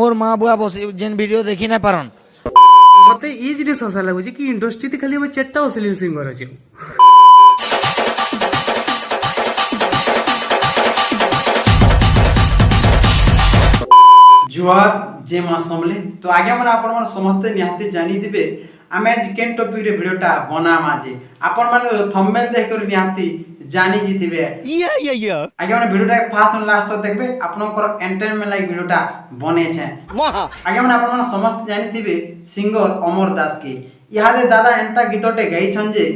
मोर माँ बुआ बस जेन वीडियो देखी ना पारन मते ई जिनिस हसा लाଗୁଛି कि इंडस्ट्री खाली हम चारटा अश्लील सिंगर अछि। जुहार जे मां समले तो आगे मन आपण मन समस्त निहाती जानी दिबे आमे आज केन टॉपिक रे वीडियोटा बना माजे आपण मन थंबनेल देख कर निहाती जानी जितिबे आगे मन वीडियोटा फास्ट और लास्ट तक देखबे आपनकर एंटरटेनमेंट लाइक वीडियोटा बने छे आगे मन आपण मन समस्त जानी दिबे सिंगर अमर दास के इहादे दादा एंता गीतटे गाई छन जे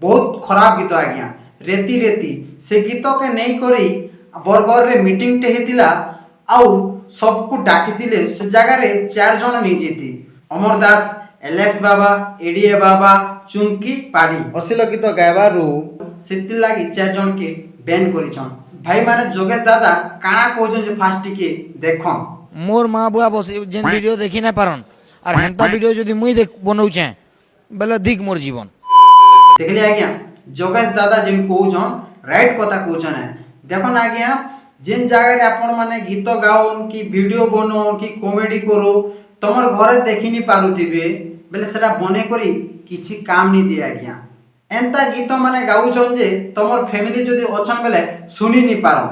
बहुत खराब गीत आज्ञा रेती रेती से गीत के नहीं करी बरगढ़ रे मीटिंग टे हेतिला आउ सबको डाकिथिले से जगह रे 4 जन नहीं जेती अमर दास एलेक्स बाबा एडीए बाबा चुमकी पाड़ी अश्लील गीत गायबारु सेति लागि 4 जन के बैन करिछन भाई माने जोगेश दादा काना कहजन जे फास्ट टिके देखन मोर माँ बुआ बस जेन वीडियो देखी ना पारन और हेंता वीडियो जदी मुई देख बनौछे बेले दिख मोर जीवन देखली आज्ञा जोगेश दादा जेन कहजन राइट कथा कहजन है देखन आज्ञा जेन जगह रे आपण माने गीत गाओन कि वीडियो बनो कि कॉमेडी करो तमर घरे देखि नि पारुथिबे बेले सेटा बने करी किछि काम नि दे आज्ञा एंता गीत माने गाउ छन जे तमर फैमिली जदी अछन बेले सुनि नि पारो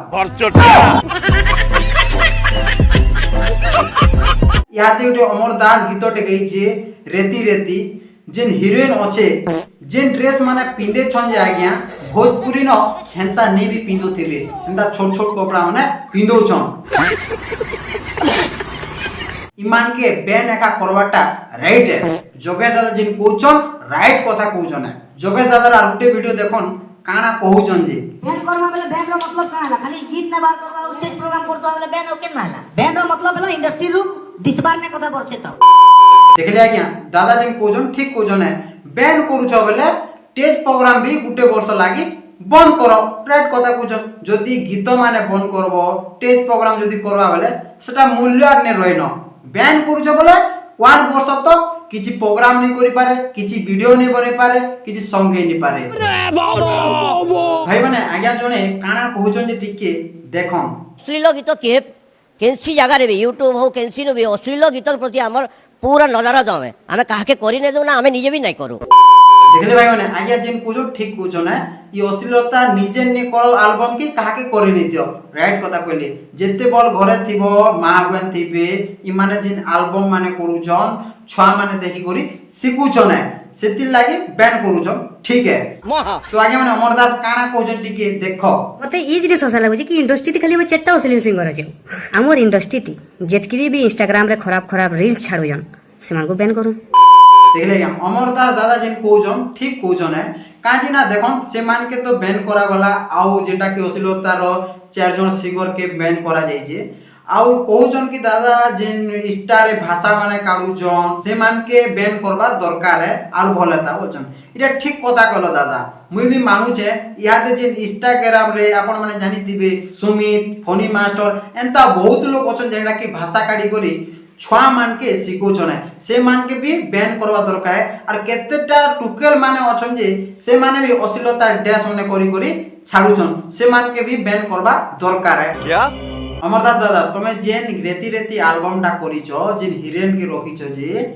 यादे उठे अमर दास गीतटे गई जे रेती रेती जेन हीरोइन अछे जेन ड्रेस माने पिंदे छन जे आज्ञा भोजपुरी न हेंता नहीं भी पिंदो थिबे हेंता छोट छोट कपड़ा माने पिंदो छन ईमान के बैन एका करवाटा राइट है जोगेश दादा जिन कोचन राइट कथा कोचन है जोगेश दादा रा उठे वीडियो देखन काना कहउचन जे बैन करवा बेले बैन रो मतलब काना खाली गीत ने बार करवा स्टेज प्रोग्राम करतो बेले बैन ओके माला बैन रो मतलब बेला इंडस्ट्री रू दिसबार ने कथा बरसे त देखले आज्ञा दादा जिन कोचन ठीक कोचन है बैन करूछ बेले स्टेज प्रोग्राम भी गुटे वर्ष लागि बंद करो राइट कथा कोचन जदी गीत माने बंद करबो स्टेज प्रोग्राम जदी करबा बेले सेटा मूल्य ने रहनो बैन करूछ बेले 1 वर्ष तक किछि प्रोग्राम नहीं करि पारे किछि वीडियो नहीं बने पारे किछि सॉन्ग नहीं पारे भाई माने आज्ञा जने काना कहउछन जे टिके देखन अश्लील गीत के केनसी जगह रे भी यूट्यूब हो केनसी नो भी अश्लील गीत प्रति हमर पूरा नजर जमे हमें काहे करि नै दउ ना हमें निजे भी नहीं करू देखले भाई माने आज्ञा जिन कुजो ठीक कुजो ना ये अश्लीलता निजे ने करो एल्बम की काहे के करि नै दियो राइट कथा कहले जेते बल घरे थिबो मां बहन थिबे इ माने जिन एल्बम माने करूजन छुआ माने देखि करी सिकुछन है सेति लागि बैन करूजन ठीक है तो आगे माने अमर दास काना कहजन टिके देखो मते ई जिनिस हसा लाଗୁଛି कि इंडस्ट्री खाली हम चारटा अश्लील सिंगर अछि हमर इंडस्ट्री जेतकरी भी इंस्टाग्राम रे खराब खराब रील्स छाडुजन सेमान को बैन करू देखले अमर दास दादा जिन कहजन ठीक कहजन है काजी ना देखन से मान के तो बैन करा गला आउ जेटा कि अश्लीलता रो 4 जन सिंगर के बैन करा जाय जे आउ कहजन कि दादा जिन इंस्टा रे भाषा माने काडुजन से मान के बैन करबार दरकार है आरो भलेता होजन इटा ठीक कथा कहलो दादा मुई भी मानु छे याते जिन इंस्टाग्राम रे आपण माने जानि दिबे सुमित फनी मास्टर एंता बहुत लोग अछन जेटा कि भाषा काडी करी छुआ मान के सिखोछन से मान के भी बैन करवा दरकार है और केतेटा टुकेल माने अछन जे से माने भी अश्लीलता डांस माने करी करी छाडुछन से मान के भी बैन करवा दरकार है क्या अमरदास दादा तमे जेन रेती रेती एल्बमटा करिछो जिन हीरोइन के रखिछो जे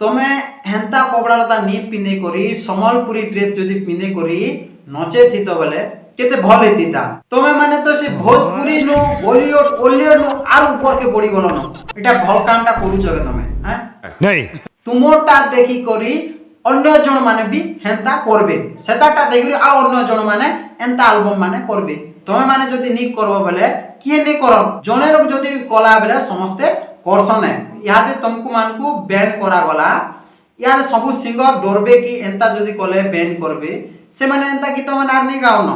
तमे हेंता कपड़ा लता नी पिने करी समलपुरी ड्रेस जदी पिने करी नचे थी तो बोले केते भले थीता तमे माने तो से भोजपुरी नो बॉलीवुड नो आर ऊपर के बड़ी गलो न एटा भल कामटा करूछो के तमे हैं नहीं तुमोटा देखि करी अन्य जन माने भी हेंता करबे सेताटा देखि आ अन्य जन माने एंता एल्बम माने करबे तमे माने जदी नी करबो बोले किए नहीं कर जने लोग जदि कला बेले समस्ते करसन है यादे तुमको मानकू बैन करा गला यार सब सिंगर डरबे कि एंता जदि कले बैन करबे से माने एंता गीत माने आर नहीं गाओ न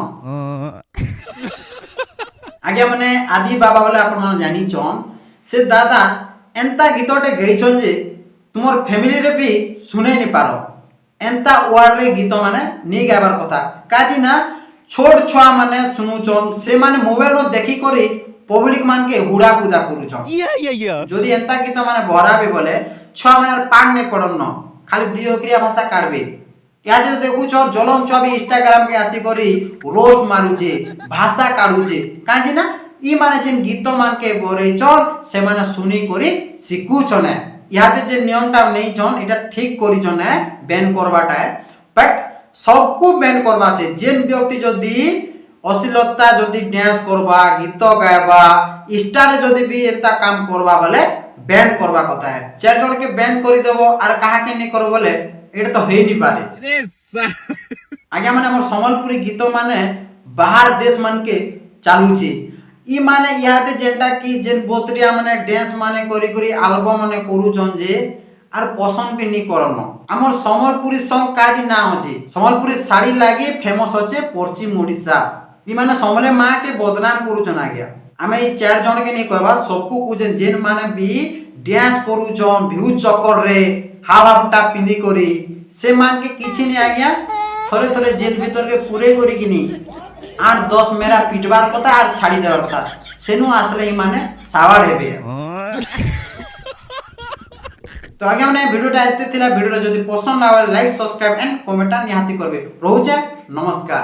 आगे माने आदि बाबा बोले आपण माने जानि छन से दादा एंता गीतटे गई छन जे तुमर फैमिली रे भी सुने नहीं पारो एंता वार रे गीत माने नहीं गाबार कथा काजी ना छोट छुआ माने सुनुचन से माने मोबाइल नो देखि करी पब्लिक मान के हुड़ा कुदा करूचन जदी एंता गीत माने भराबे बोले छुआ माने पाग ने पड़न न खाली दियो क्रिया भाषा काढबे या जे देखु छ जलम छुआ भी इंस्टाग्राम के आसी करी रोज मारुचे भाषा काढुचे काजी ना ই মানে যে গীত মানকে বরেইছন সেমানে শুনি করি শিখুছনে। ইহাতে যে নিয়মটা নেইছন এটা ঠিক করিছন ব্যান করবাটা, বাট সবকু ব্যান করবা আছে। যে ব্যক্তি যদি অশ্লীলতা যদি ড্যান্স করবা, গীত গাইবা, ইনস্টারে যদি বি এন্তা কাম করবা বলে ব্যান করবা কথা है। 4 জনকে ব্যান করে দেব আর কাহাকে নি করব বলে এটা তো হই নি পারে। আগে মানে আমার সম্বলপুরি গীত মানে বাহার দেশ মানকে চালুছে। ই মানে ইহাতে যেটা কি যে বতরিয়া মানে ড্যান্স মানে করি করি আলবম মানে করুছন যে আর পছন্দ বি নি করন। আমার সম্বলপুরি সং কাজ না আছে, সম্বলপুরি শাড়ি লাগি ফেমস হচ্ছে পশ্চিম ওড়িশা। ই মানে সমলে মাকে বদনাম করুছন। আগে আমি এই 4 জনকে নি কইবা সবকু কুজেন যেন মানে বি ড্যান্স করুছন ভিউ চক্কর রে হাওয়াটা পিঁধি করি সে মানকে কিছু নি আজ্ঞা থরে থরে জেল ভিতরকে পুরে করি কিনি 8-10 মেরা পিটবার কথা আর ছাড়ি দেওয়ার কথা। সেনু আসলে ই মানে সাওয়ার হেবে। তো আগে মানে ভিডিওটা এতে ଥିଲା। ভিডিওটা যদি পছন্দ হয় লাইক, সাবস্ক্রাইব এন্ড কমেন্ট নিহাতি করবে। রহুছে, নমস্কার।